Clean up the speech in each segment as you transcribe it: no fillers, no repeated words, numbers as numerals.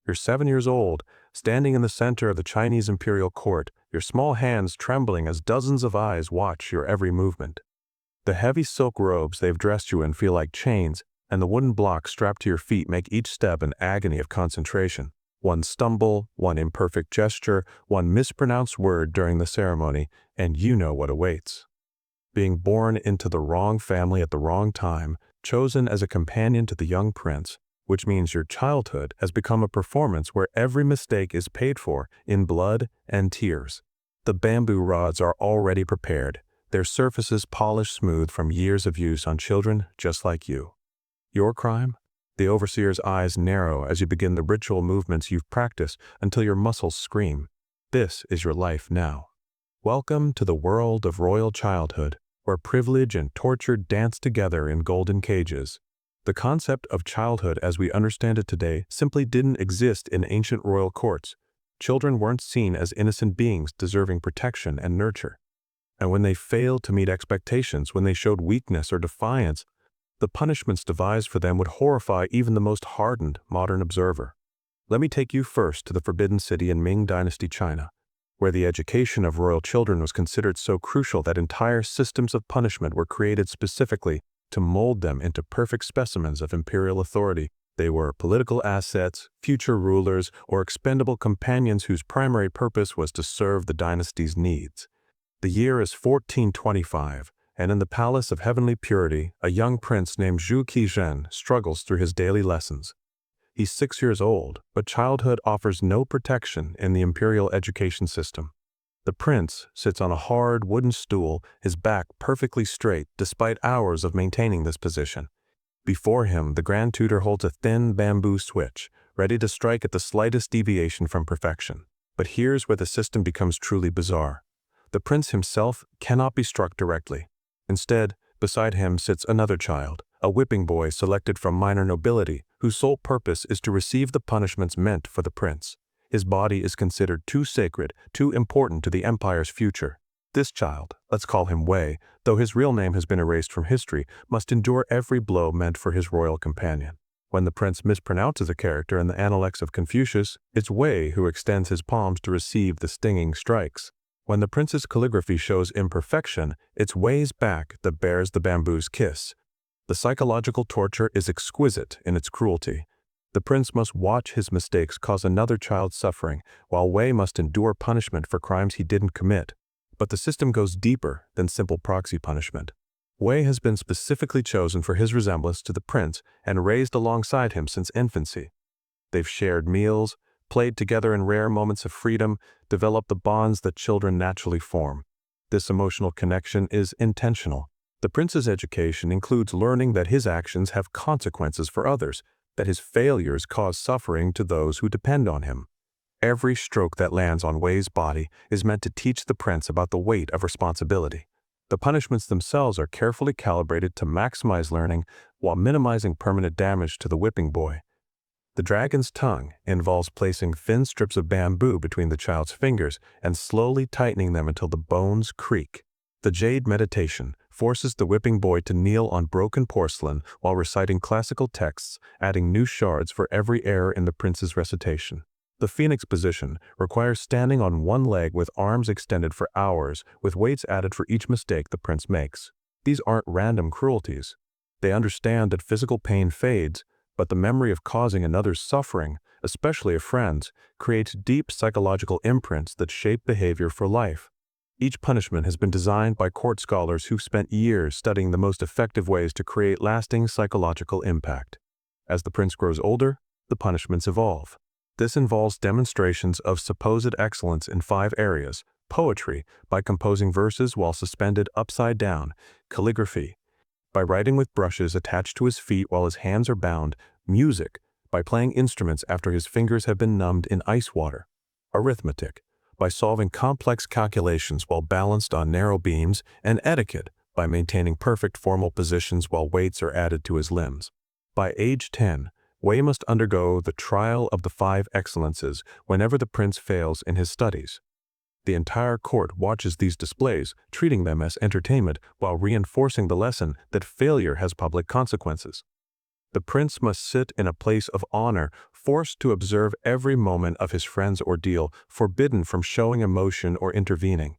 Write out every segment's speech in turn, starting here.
You're 7 years old, standing in the center of the Chinese imperial court, your small hands trembling as dozens of eyes watch your every movement. The heavy silk robes they've dressed you in feel like chains, and the wooden blocks strapped to your feet make each step an agony of concentration. One stumble, one imperfect gesture, one mispronounced word during the ceremony, and you know what awaits. Being born into the wrong family at the wrong time, chosen as a companion to the young prince, which means your childhood has become a performance where every mistake is paid for in blood and tears. The bamboo rods are already prepared, their surfaces polished smooth from years of use on children just like you. Your crime? The overseer's eyes narrow as you begin the ritual movements you've practiced until your muscles scream. This is your life now. Welcome to the world of royal childhood, where privilege and torture dance together in golden cages. The concept of childhood as we understand it today simply didn't exist in ancient royal courts. Children weren't seen as innocent beings deserving protection and nurture. And when they failed to meet expectations, when they showed weakness or defiance, the punishments devised for them would horrify even the most hardened modern observer. Let me take you first to the Forbidden City in Ming Dynasty China, where the education of royal children was considered so crucial that entire systems of punishment were created specifically to mold them into perfect specimens of imperial authority. They were political assets, future rulers, or expendable companions whose primary purpose was to serve the dynasty's needs. The year is 1425, and in the Palace of Heavenly Purity, a young prince named Zhu Qizhen struggles through his daily lessons. He's 6 years old, but childhood offers no protection in the imperial education system. The prince sits on a hard wooden stool, his back perfectly straight despite hours of maintaining this position. Before him, the grand tutor holds a thin bamboo switch, ready to strike at the slightest deviation from perfection. But here's where the system becomes truly bizarre. The prince himself cannot be struck directly. Instead, beside him sits another child, a whipping boy selected from minor nobility, whose sole purpose is to receive the punishments meant for the prince. His body is considered too sacred, too important to the empire's future. This child, let's call him Wei, though his real name has been erased from history, must endure every blow meant for his royal companion. When the prince mispronounces a character in the Analects of Confucius, it's Wei who extends his palms to receive the stinging strikes. When the prince's calligraphy shows imperfection, it's Wei's back that bears the bamboo's kiss. The psychological torture is exquisite in its cruelty. The prince must watch his mistakes cause another child suffering, while Wei must endure punishment for crimes he didn't commit. But the system goes deeper than simple proxy punishment. Wei has been specifically chosen for his resemblance to the prince and raised alongside him since infancy. They've shared meals, played together in rare moments of freedom, developed the bonds that children naturally form. This emotional connection is intentional. The prince's education includes learning that his actions have consequences for others, that his failures cause suffering to those who depend on him. Every stroke that lands on Wei's body is meant to teach the prince about the weight of responsibility. The punishments themselves are carefully calibrated to maximize learning while minimizing permanent damage to the whipping boy. The dragon's tongue involves placing thin strips of bamboo between the child's fingers and slowly tightening them until the bones creak. The jade meditation forces the whipping boy to kneel on broken porcelain while reciting classical texts, adding new shards for every error in the prince's recitation. The phoenix position requires standing on one leg with arms extended for hours, with weights added for each mistake the prince makes. These aren't random cruelties. They understand that physical pain fades, but the memory of causing another's suffering, especially a friend's, creates deep psychological imprints that shape behavior for life. Each punishment has been designed by court scholars who've spent years studying the most effective ways to create lasting psychological impact. As the prince grows older, the punishments evolve. This involves demonstrations of supposed excellence in 5 areas: poetry, by composing verses while suspended upside down; calligraphy, by writing with brushes attached to his feet while his hands are bound; music, by playing instruments after his fingers have been numbed in ice water; arithmetic, by solving complex calculations while balanced on narrow beams; and etiquette, by maintaining perfect formal positions while weights are added to his limbs. By age 10, Wei must undergo the trial of the 5 excellences whenever the prince fails in his studies. The entire court watches these displays, treating them as entertainment while reinforcing the lesson that failure has public consequences. The prince must sit in a place of honor forced to observe every moment of his friend's ordeal, forbidden from showing emotion or intervening.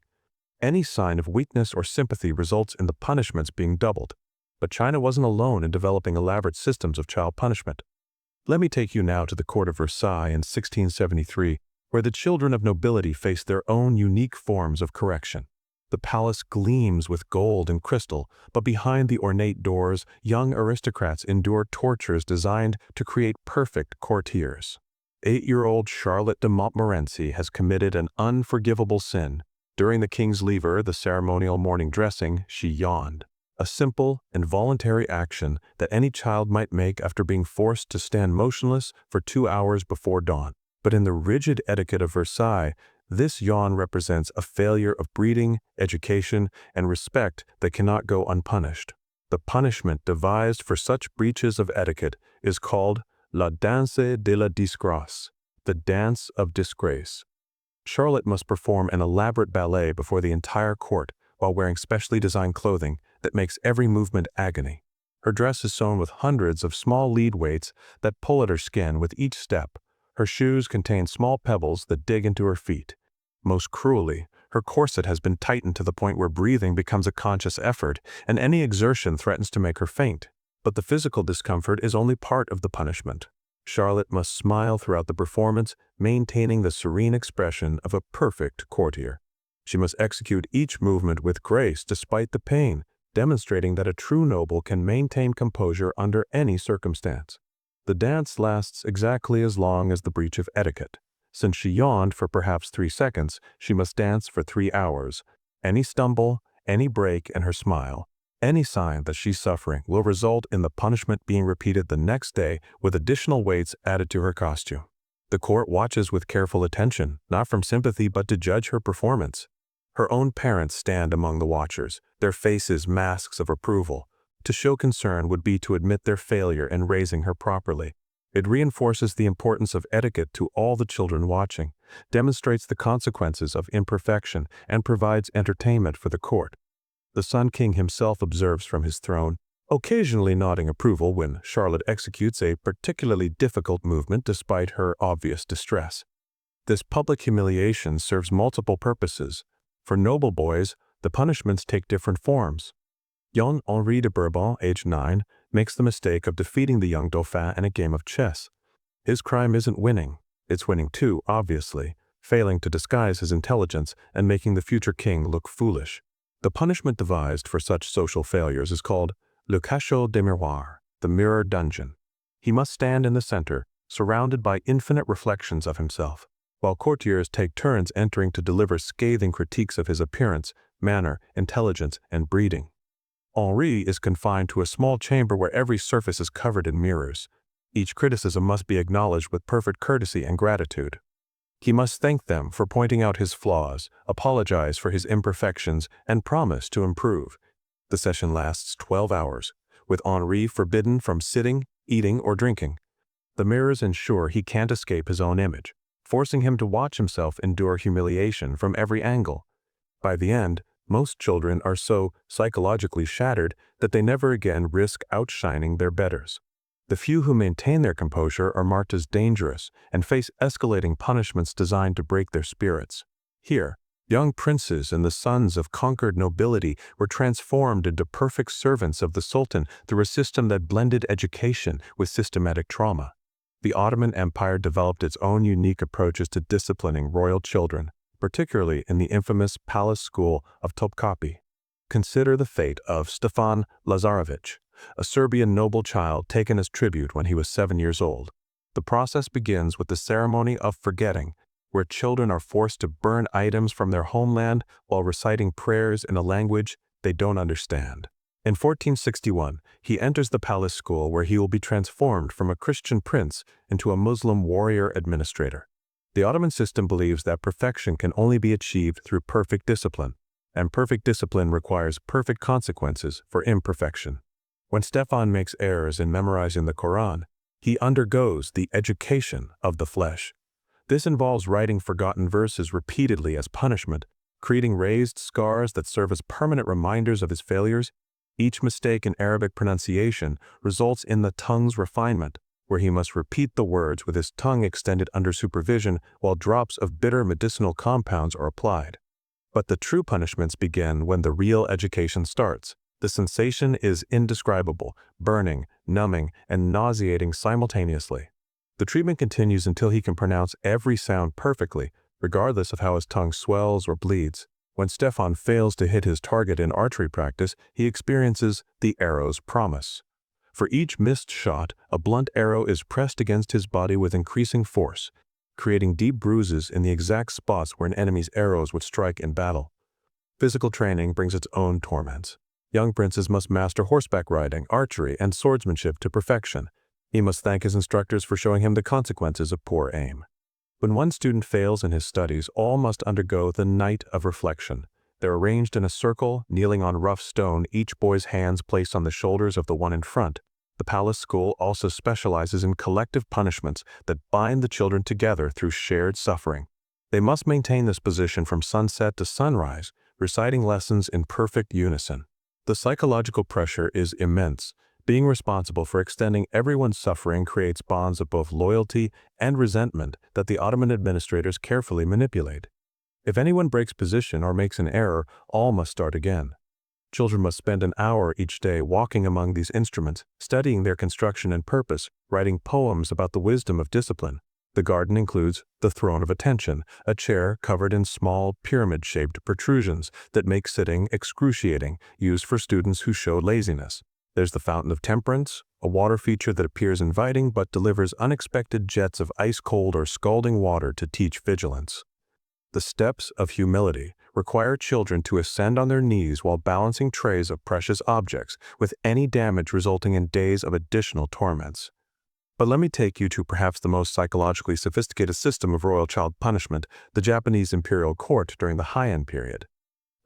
Any sign of weakness or sympathy results in the punishments being doubled. But China wasn't alone in developing elaborate systems of child punishment. Let me take you now to the court of Versailles in 1673, where the children of nobility faced their own unique forms of correction. The palace gleams with gold and crystal, but behind the ornate doors, young aristocrats endure tortures designed to create perfect courtiers. 8-year-old Charlotte de Montmorency has committed an unforgivable sin. During the king's lever, the ceremonial morning dressing, she yawned. A simple, involuntary action that any child might make after being forced to stand motionless for 2 hours before dawn. But in the rigid etiquette of Versailles, this yawn represents a failure of breeding, education, and respect that cannot go unpunished. The punishment devised for such breaches of etiquette is called la danse de la disgrâce, the dance of disgrace. Charlotte must perform an elaborate ballet before the entire court while wearing specially designed clothing that makes every movement agony. Her dress is sewn with hundreds of small lead weights that pull at her skin with each step. Her shoes contain small pebbles that dig into her feet. Most cruelly, her corset has been tightened to the point where breathing becomes a conscious effort, and any exertion threatens to make her faint. But the physical discomfort is only part of the punishment. Charlotte must smile throughout the performance, maintaining the serene expression of a perfect courtier. She must execute each movement with grace despite the pain, demonstrating that a true noble can maintain composure under any circumstance. The dance lasts exactly as long as the breach of etiquette. Since she yawned for perhaps 3 seconds, she must dance for 3 hours. Any stumble, any break in her smile, any sign that she's suffering will result in the punishment being repeated the next day with additional weights added to her costume. The court watches with careful attention, not from sympathy but to judge her performance. Her own parents stand among the watchers, their faces masks of approval. To show concern would be to admit their failure in raising her properly. It reinforces the importance of etiquette to all the children watching, demonstrates the consequences of imperfection, and provides entertainment for the court. The Sun King himself observes from his throne, occasionally nodding approval when Charlotte executes a particularly difficult movement despite her obvious distress. This public humiliation serves multiple purposes. For noble boys, the punishments take different forms. Young Henri de Bourbon, aged 9, makes the mistake of defeating the young Dauphin in a game of chess. His crime isn't winning. It's winning too, obviously, failing to disguise his intelligence and making the future king look foolish. The punishment devised for such social failures is called le cachot des miroirs, the mirror dungeon. He must stand in the center, surrounded by infinite reflections of himself, while courtiers take turns entering to deliver scathing critiques of his appearance, manner, intelligence, and breeding. Henri is confined to a small chamber where every surface is covered in mirrors. Each criticism must be acknowledged with perfect courtesy and gratitude. He must thank them for pointing out his flaws, apologize for his imperfections, and promise to improve. The session lasts 12 hours, with Henri forbidden from sitting, eating, or drinking. The mirrors ensure he can't escape his own image, forcing him to watch himself endure humiliation from every angle. By the end, most children are so psychologically shattered that they never again risk outshining their betters. The few who maintain their composure are marked as dangerous and face escalating punishments designed to break their spirits. Here, young princes and the sons of conquered nobility were transformed into perfect servants of the Sultan through a system that blended education with systematic trauma. The Ottoman Empire developed its own unique approaches to disciplining royal children, particularly in the infamous Palace School of Topkapi. Consider the fate of Stefan Lazarević, a Serbian noble child taken as tribute when he was 7 years old. The process begins with the ceremony of forgetting, where children are forced to burn items from their homeland while reciting prayers in a language they don't understand. In 1461, he enters the palace school where he will be transformed from a Christian prince into a Muslim warrior administrator. The Ottoman system believes that perfection can only be achieved through perfect discipline, and perfect discipline requires perfect consequences for imperfection. When Stefan makes errors in memorizing the Quran, he undergoes the education of the flesh. This involves writing forgotten verses repeatedly as punishment, creating raised scars that serve as permanent reminders of his failures. Each mistake in Arabic pronunciation results in the tongue's refinement, where he must repeat the words with his tongue extended under supervision while drops of bitter medicinal compounds are applied. But the true punishments begin when the real education starts. The sensation is indescribable, burning, numbing, and nauseating simultaneously. The treatment continues until he can pronounce every sound perfectly, regardless of how his tongue swells or bleeds. When Stefan fails to hit his target in archery practice, he experiences the arrow's promise. For each missed shot, a blunt arrow is pressed against his body with increasing force, creating deep bruises in the exact spots where an enemy's arrows would strike in battle. Physical training brings its own torments. Young princes must master horseback riding, archery, and swordsmanship to perfection. He must thank his instructors for showing him the consequences of poor aim. When one student fails in his studies, all must undergo the night of reflection. They're arranged in a circle, kneeling on rough stone, each boy's hands placed on the shoulders of the one in front. The palace school also specializes in collective punishments that bind the children together through shared suffering. They must maintain this position from sunset to sunrise, reciting lessons in perfect unison. The psychological pressure is immense. Being responsible for extending everyone's suffering creates bonds of both loyalty and resentment that the Ottoman administrators carefully manipulate. If anyone breaks position or makes an error, all must start again. Children must spend an hour each day walking among these instruments, studying their construction and purpose, writing poems about the wisdom of discipline. The garden includes the throne of attention, a chair covered in small pyramid-shaped protrusions that make sitting excruciating, used for students who show laziness. There's the fountain of temperance, a water feature that appears inviting but delivers unexpected jets of ice-cold or scalding water to teach vigilance. The steps of humility require children to ascend on their knees while balancing trays of precious objects, with any damage resulting in days of additional torments. But let me take you to perhaps the most psychologically sophisticated system of royal child punishment, the Japanese imperial court during the Heian period.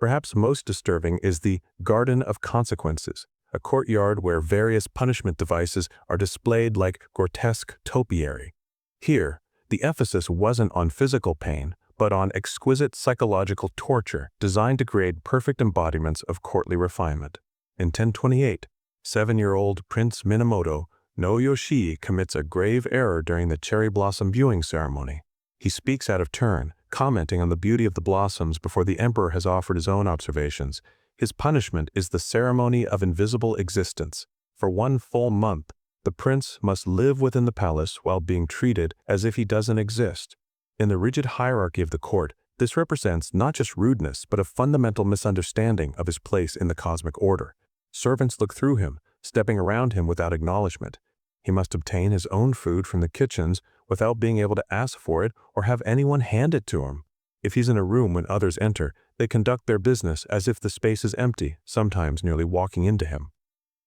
Perhaps most disturbing is the Garden of Consequences, a courtyard where various punishment devices are displayed like grotesque topiary. Here, the emphasis wasn't on physical pain, but on exquisite psychological torture designed to create perfect embodiments of courtly refinement. In 1028, 7-year-old Prince Minamoto no Yoshii commits a grave error during the cherry blossom viewing ceremony. He speaks out of turn, commenting on the beauty of the blossoms before the emperor has offered his own observations. His punishment is the ceremony of invisible existence. For 1 full month, the prince must live within the palace while being treated as if he doesn't exist. In the rigid hierarchy of the court, this represents not just rudeness, but a fundamental misunderstanding of his place in the cosmic order. Servants look through him, stepping around him without acknowledgement. He must obtain his own food from the kitchens without being able to ask for it or have anyone hand it to him. If he's in a room when others enter, they conduct their business as if the space is empty, sometimes nearly walking into him.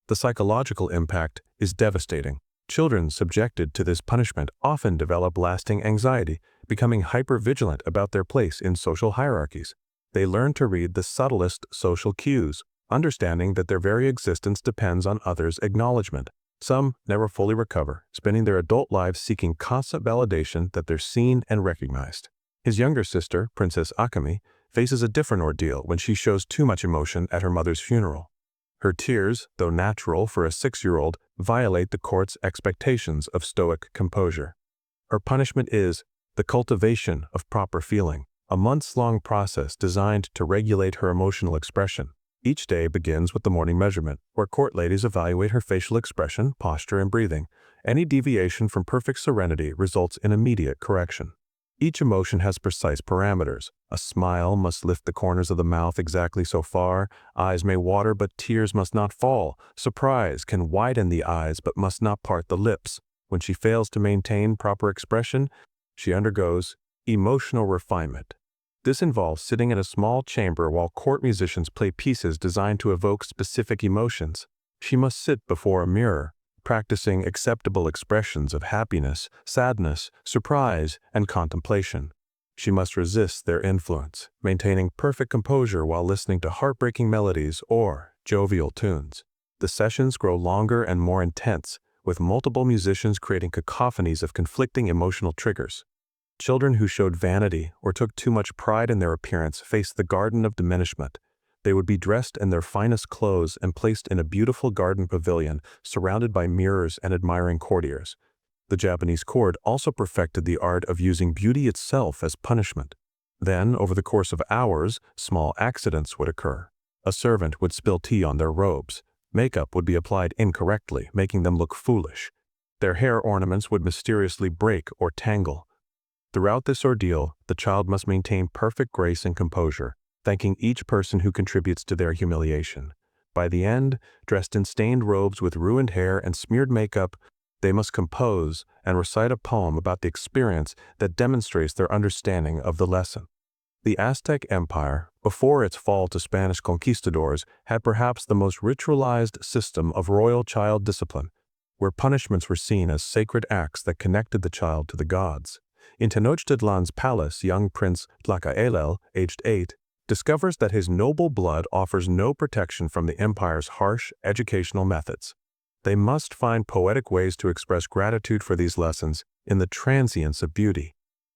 The psychological impact is devastating. Children subjected to this punishment often develop lasting anxiety, becoming hypervigilant about their place in social hierarchies. They learn to read the subtlest social cues, understanding that their very existence depends on others' acknowledgement. Some never fully recover, spending their adult lives seeking constant validation that they're seen and recognized. His younger sister, Princess Akemi, faces a different ordeal when she shows too much emotion at her mother's funeral. Her tears, though natural for a 6-year-old, violate the court's expectations of stoic composure. Her punishment is the cultivation of proper feeling, a months-long process designed to regulate her emotional expression. Each day begins with the morning measurement, where court ladies evaluate her facial expression, posture, and breathing. Any deviation from perfect serenity results in immediate correction. Each emotion has precise parameters. A smile must lift the corners of the mouth exactly so far. Eyes may water, but tears must not fall. Surprise can widen the eyes, but must not part the lips. When she fails to maintain proper expression, she undergoes emotional refinement. This involves sitting in a small chamber while court musicians play pieces designed to evoke specific emotions. She must sit before a mirror, practicing acceptable expressions of happiness, sadness, surprise, and contemplation. She must resist their influence, maintaining perfect composure while listening to heartbreaking melodies or jovial tunes. The sessions grow longer and more intense, with multiple musicians creating cacophonies of conflicting emotional triggers. Children who showed vanity or took too much pride in their appearance faced the garden of diminishment. They would be dressed in their finest clothes and placed in a beautiful garden pavilion surrounded by mirrors and admiring courtiers. The Japanese court also perfected the art of using beauty itself as punishment. Then, over the course of hours, small accidents would occur. A servant would spill tea on their robes. Makeup would be applied incorrectly, making them look foolish. Their hair ornaments would mysteriously break or tangle. Throughout this ordeal, the child must maintain perfect grace and composure, thanking each person who contributes to their humiliation. By the end, dressed in stained robes with ruined hair and smeared makeup, they must compose and recite a poem about the experience that demonstrates their understanding of the lesson. The Aztec Empire, before its fall to Spanish conquistadors, had perhaps the most ritualized system of royal child discipline, where punishments were seen as sacred acts that connected the child to the gods. In Tenochtitlan's palace, young Prince Tlacaelel, aged 8, discovers that his noble blood offers no protection from the empire's harsh educational methods. They must find poetic ways to express gratitude for these lessons in the transience of beauty.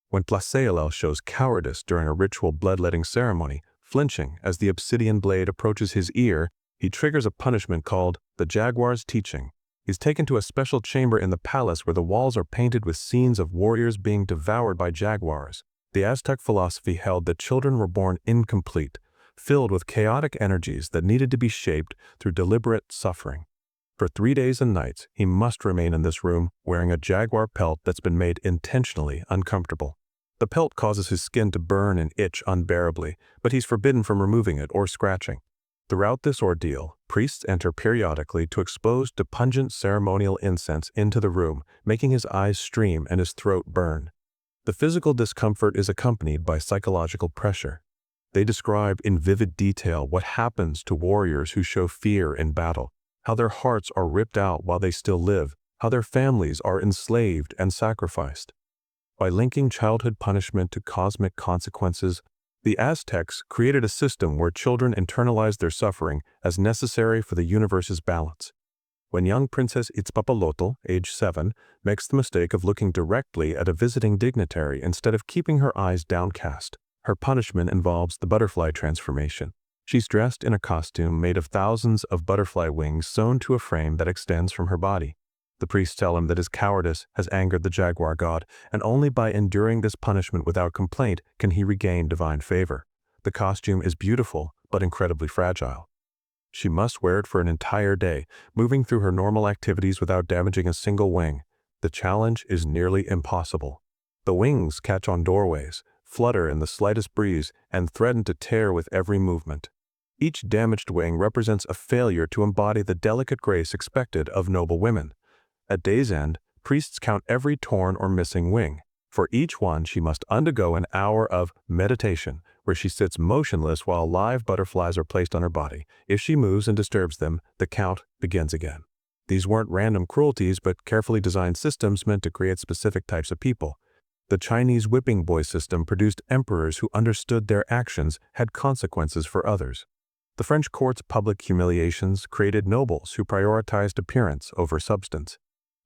When Tlacaelel shows cowardice during a ritual bloodletting ceremony, flinching as the obsidian blade approaches his ear, he triggers a punishment called the Jaguar's Teaching. He's taken to a special chamber in the palace where the walls are painted with scenes of warriors being devoured by jaguars. The Aztec philosophy held that children were born incomplete, filled with chaotic energies that needed to be shaped through deliberate suffering. For 3 days and nights, he must remain in this room wearing a jaguar pelt that's been made intentionally uncomfortable. The pelt causes his skin to burn and itch unbearably, but he's forbidden from removing it or scratching. Throughout this ordeal, priests enter periodically to expose to pungent ceremonial incense into the room, making his eyes stream and his throat burn. The physical discomfort is accompanied by psychological pressure. They describe in vivid detail what happens to warriors who show fear in battle, how their hearts are ripped out while they still live, how their families are enslaved and sacrificed. By linking childhood punishment to cosmic consequences, the Aztecs created a system where children internalized their suffering as necessary for the universe's balance. When young Princess Itzpapalotl, age 7, makes the mistake of looking directly at a visiting dignitary instead of keeping her eyes downcast, her punishment involves the butterfly transformation. She's dressed in a costume made of thousands of butterfly wings sewn to a frame that extends from her body. The priests tell him that his cowardice has angered the jaguar god, and only by enduring this punishment without complaint can he regain divine favor. The costume is beautiful, but incredibly fragile. She must wear it for an entire day, moving through her normal activities without damaging a single wing. The challenge is nearly impossible. The wings catch on doorways, flutter in the slightest breeze, and threaten to tear with every movement. Each damaged wing represents a failure to embody the delicate grace expected of noble women. At day's end, priests count every torn or missing wing. For each one, she must undergo an hour of meditation, where she sits motionless while live butterflies are placed on her body. If she moves and disturbs them, the count begins again. These weren't random cruelties, but carefully designed systems meant to create specific types of people. The Chinese whipping boy system produced emperors who understood their actions had consequences for others. The French court's public humiliations created nobles who prioritized appearance over substance.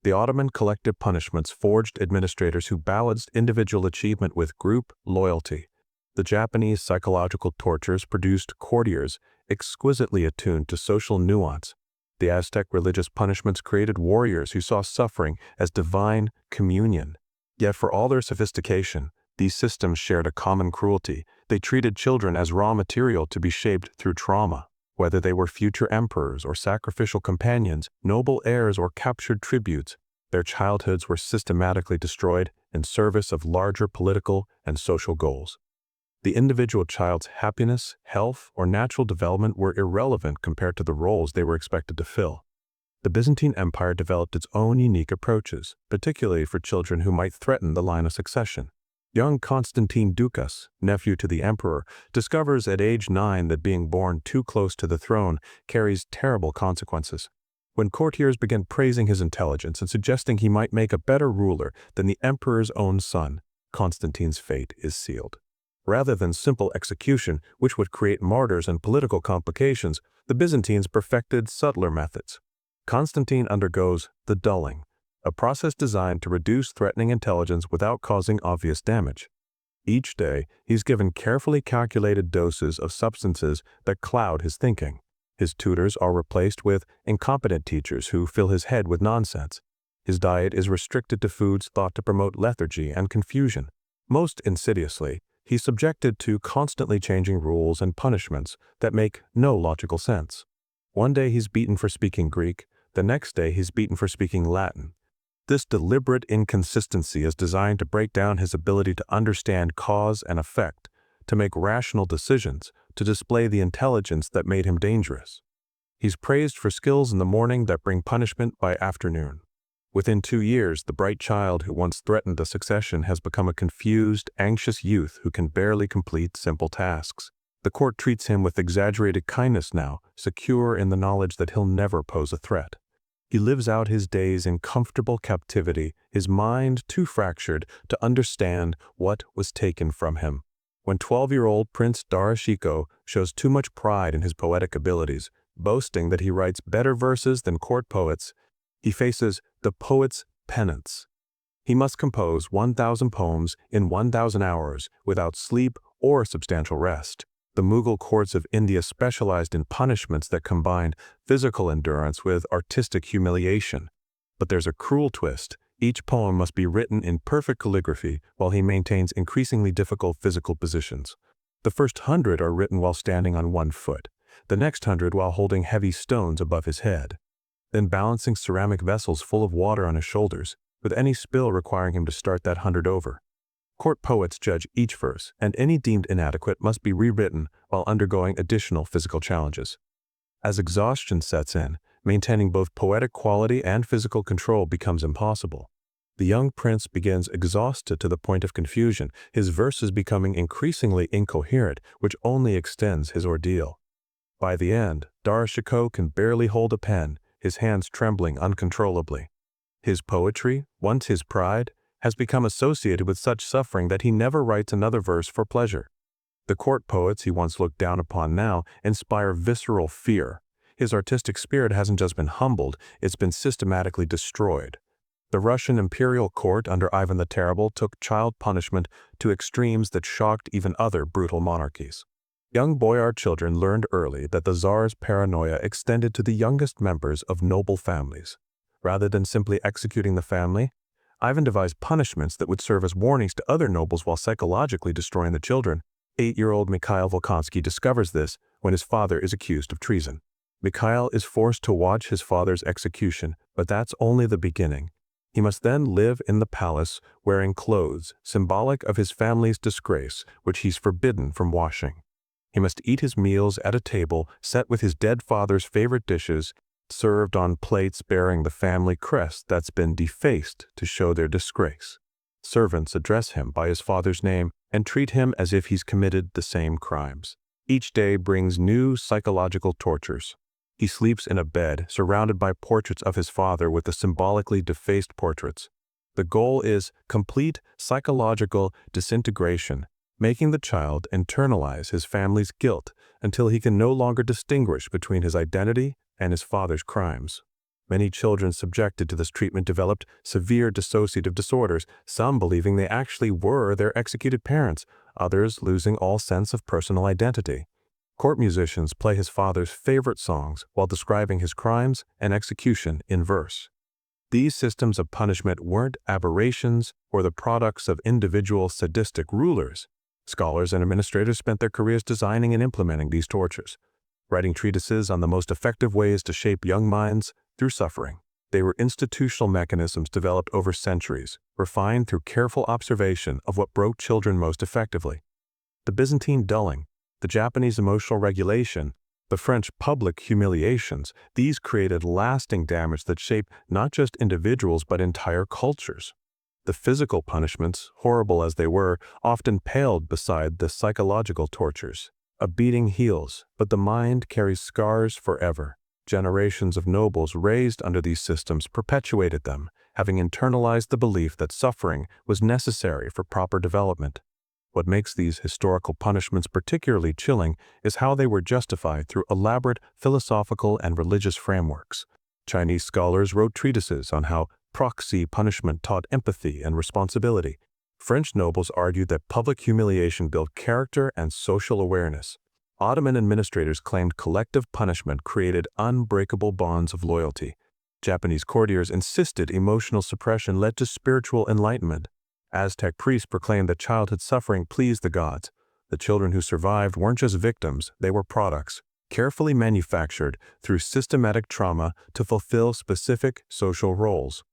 The Ottoman collective punishments forged administrators who balanced individual achievement with group loyalty. The Japanese psychological tortures produced courtiers exquisitely attuned to social nuance. The Aztec religious punishments created warriors who saw suffering as divine communion. Yet for all their sophistication, these systems shared a common cruelty. They treated children as raw material to be shaped through trauma. Whether they were future emperors or sacrificial companions, noble heirs or captured tributes, their childhoods were systematically destroyed in service of larger political and social goals. The individual child's happiness, health, or natural development were irrelevant compared to the roles they were expected to fill. The Byzantine Empire developed its own unique approaches, particularly for children who might threaten the line of succession. Young Constantine Ducas, nephew to the emperor, discovers at age 9 that being born too close to the throne carries terrible consequences. When courtiers began praising his intelligence and suggesting he might make a better ruler than the emperor's own son, Constantine's fate is sealed. Rather than simple execution, which would create martyrs and political complications, the Byzantines perfected subtler methods. Constantine undergoes the dulling, a process designed to reduce threatening intelligence without causing obvious damage. Each day, he's given carefully calculated doses of substances that cloud his thinking. His tutors are replaced with incompetent teachers who fill his head with nonsense. His diet is restricted to foods thought to promote lethargy and confusion. Most insidiously, he's subjected to constantly changing rules and punishments that make no logical sense. One day he's beaten for speaking Greek, the next day he's beaten for speaking Latin. This deliberate inconsistency is designed to break down his ability to understand cause and effect, to make rational decisions, to display the intelligence that made him dangerous. He's praised for skills in the morning that bring punishment by afternoon. Within 2 years, the bright child who once threatened the succession has become a confused, anxious youth who can barely complete simple tasks. The court treats him with exaggerated kindness now, secure in the knowledge that he'll never pose a threat. He lives out his days in comfortable captivity, his mind too fractured to understand what was taken from him. When 12-year-old Prince Darashiko shows too much pride in his poetic abilities, boasting that he writes better verses than court poets, he faces the poet's penance. He must compose 1,000 poems in 1,000 hours without sleep or substantial rest. The Mughal courts of India specialized in punishments that combined physical endurance with artistic humiliation. But there's a cruel twist. Each poem must be written in perfect calligraphy while he maintains increasingly difficult physical positions. The first 100 are written while standing on one foot, the next 100 while holding heavy stones above his head, then balancing ceramic vessels full of water on his shoulders, with any spill requiring him to start that 100 over. Court poets judge each verse, and any deemed inadequate must be rewritten while undergoing additional physical challenges. As exhaustion sets in, maintaining both poetic quality and physical control becomes impossible. The young prince begins exhausted to the point of confusion, his verses becoming increasingly incoherent, which only extends his ordeal. By the end, Darashiko can barely hold a pen, his hands trembling uncontrollably. His poetry, once his pride, has become associated with such suffering that he never writes another verse for pleasure. The court poets he once looked down upon now inspire visceral fear. His artistic spirit hasn't just been humbled, it's been systematically destroyed. The Russian imperial court under Ivan the Terrible took child punishment to extremes that shocked even other brutal monarchies. Young boyar children learned early that the Tsar's paranoia extended to the youngest members of noble families. Rather than simply executing the family, Ivan devised punishments that would serve as warnings to other nobles while psychologically destroying the children. 8-year-old Mikhail Volkonsky discovers this when his father is accused of treason. Mikhail is forced to watch his father's execution, but that's only the beginning. He must then live in the palace wearing clothes symbolic of his family's disgrace, which he's forbidden from washing. He must eat his meals at a table set with his dead father's favorite dishes, served on plates bearing the family crest that's been defaced to show their disgrace. Servants address him by his father's name and treat him as if he's committed the same crimes. Each day brings new psychological tortures. He sleeps in a bed surrounded by portraits of his father with the symbolically defaced portraits. The goal is complete psychological disintegration, making the child internalize his family's guilt until he can no longer distinguish between his identity and his father's crimes. Many children subjected to this treatment developed severe dissociative disorders, some believing they actually were their executed parents, others losing all sense of personal identity. Court musicians play his father's favorite songs while describing his crimes and execution in verse. These systems of punishment weren't aberrations or the products of individual sadistic rulers. Scholars and administrators spent their careers designing and implementing these tortures, writing treatises on the most effective ways to shape young minds through suffering. They were institutional mechanisms developed over centuries, refined through careful observation of what broke children most effectively. The Byzantine dulling, the Japanese emotional regulation, the French public humiliations, these created lasting damage that shaped not just individuals but entire cultures. The physical punishments, horrible as they were, often paled beside the psychological tortures. A beating heals, but the mind carries scars forever. Generations of nobles raised under these systems perpetuated them, having internalized the belief that suffering was necessary for proper development. What makes these historical punishments particularly chilling is how they were justified through elaborate philosophical and religious frameworks. Chinese scholars wrote treatises on how proxy punishment taught empathy and responsibility. French nobles argued that public humiliation built character and social awareness. Ottoman administrators claimed collective punishment created unbreakable bonds of loyalty. Japanese courtiers insisted emotional suppression led to spiritual enlightenment. Aztec priests proclaimed that childhood suffering pleased the gods. The children who survived weren't just victims, they were products, carefully manufactured through systematic trauma to fulfill specific social roles.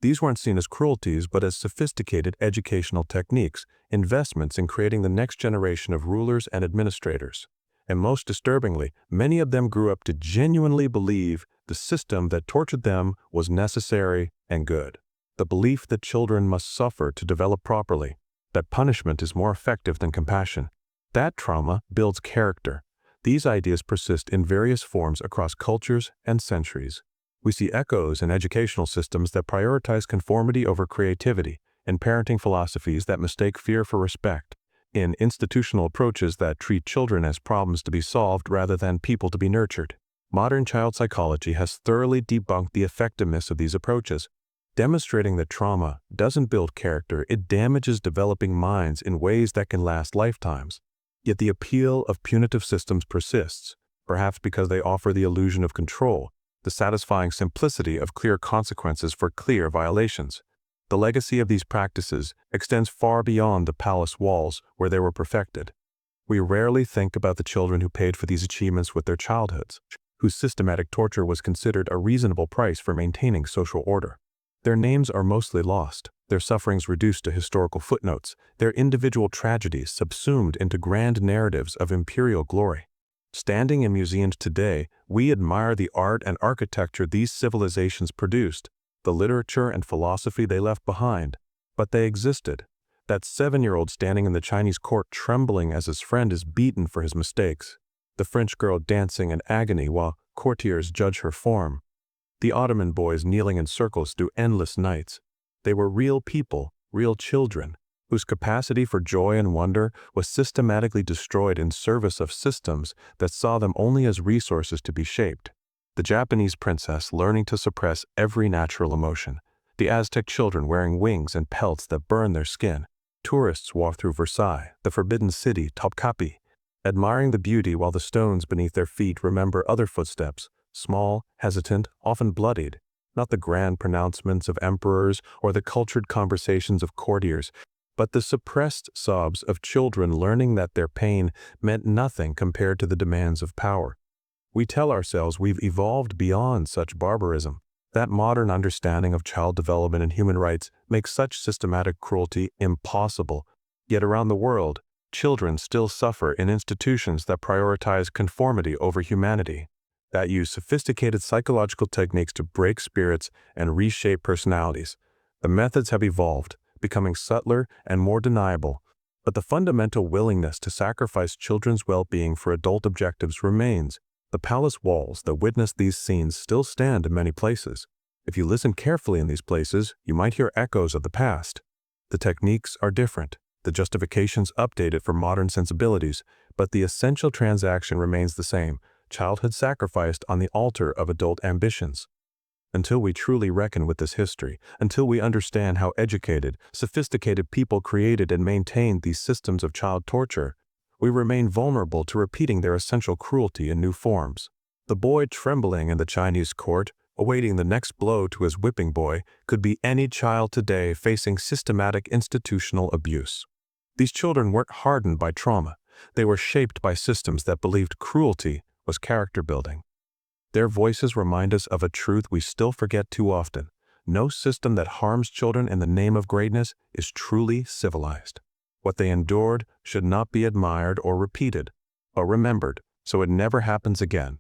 These weren't seen as cruelties but as sophisticated educational techniques, investments in creating the next generation of rulers and administrators. And most disturbingly, many of them grew up to genuinely believe the system that tortured them was necessary and good. The belief that children must suffer to develop properly, that punishment is more effective than compassion. That trauma builds character. These ideas persist in various forms across cultures and centuries. We see echoes in educational systems that prioritize conformity over creativity, in parenting philosophies that mistake fear for respect, in institutional approaches that treat children as problems to be solved rather than people to be nurtured. Modern child psychology has thoroughly debunked the effectiveness of these approaches, demonstrating that trauma doesn't build character, it damages developing minds in ways that can last lifetimes. Yet the appeal of punitive systems persists, perhaps because they offer the illusion of control, the satisfying simplicity of clear consequences for clear violations. The legacy of these practices extends far beyond the palace walls where they were perfected. We rarely think about the children who paid for these achievements with their childhoods, whose systematic torture was considered a reasonable price for maintaining social order. Their names are mostly lost, their sufferings reduced to historical footnotes, their individual tragedies subsumed into grand narratives of imperial glory. Standing in museums today, we admire the art and architecture these civilizations produced, the literature and philosophy they left behind, but they existed. That 7-year-old standing in the Chinese court trembling as his friend is beaten for his mistakes, the French girl dancing in agony while courtiers judge her form, the Ottoman boys kneeling in circles through endless nights. They were real people, real children, whose capacity for joy and wonder was systematically destroyed in service of systems that saw them only as resources to be shaped. The Japanese princess learning to suppress every natural emotion, the Aztec children wearing wings and pelts that burn their skin. Tourists walk through Versailles, the forbidden city, Topkapi, admiring the beauty while the stones beneath their feet remember other footsteps, small, hesitant, often bloodied, not the grand pronouncements of emperors or the cultured conversations of courtiers, but the suppressed sobs of children learning that their pain meant nothing compared to the demands of power. We tell ourselves we've evolved beyond such barbarism. That modern understanding of child development and human rights makes such systematic cruelty impossible. Yet around the world, children still suffer in institutions that prioritize conformity over humanity, that use sophisticated psychological techniques to break spirits and reshape personalities. The methods have evolved, becoming subtler and more deniable, but the fundamental willingness to sacrifice children's well-being for adult objectives remains. The palace walls that witness these scenes still stand in many places. If you listen carefully in these places, you might hear echoes of the past. The techniques are different, the justifications updated for modern sensibilities, but the essential transaction remains the same: childhood sacrificed on the altar of adult ambitions. Until we truly reckon with this history, until we understand how educated, sophisticated people created and maintained these systems of child torture, we remain vulnerable to repeating their essential cruelty in new forms. The boy trembling in the Chinese court, awaiting the next blow to his whipping boy, could be any child today facing systematic institutional abuse. These children weren't hardened by trauma. They were shaped by systems that believed cruelty was character building. Their voices remind us of a truth we still forget too often. No system that harms children in the name of greatness is truly civilized. What they endured should not be admired or repeated, but remembered so it never happens again.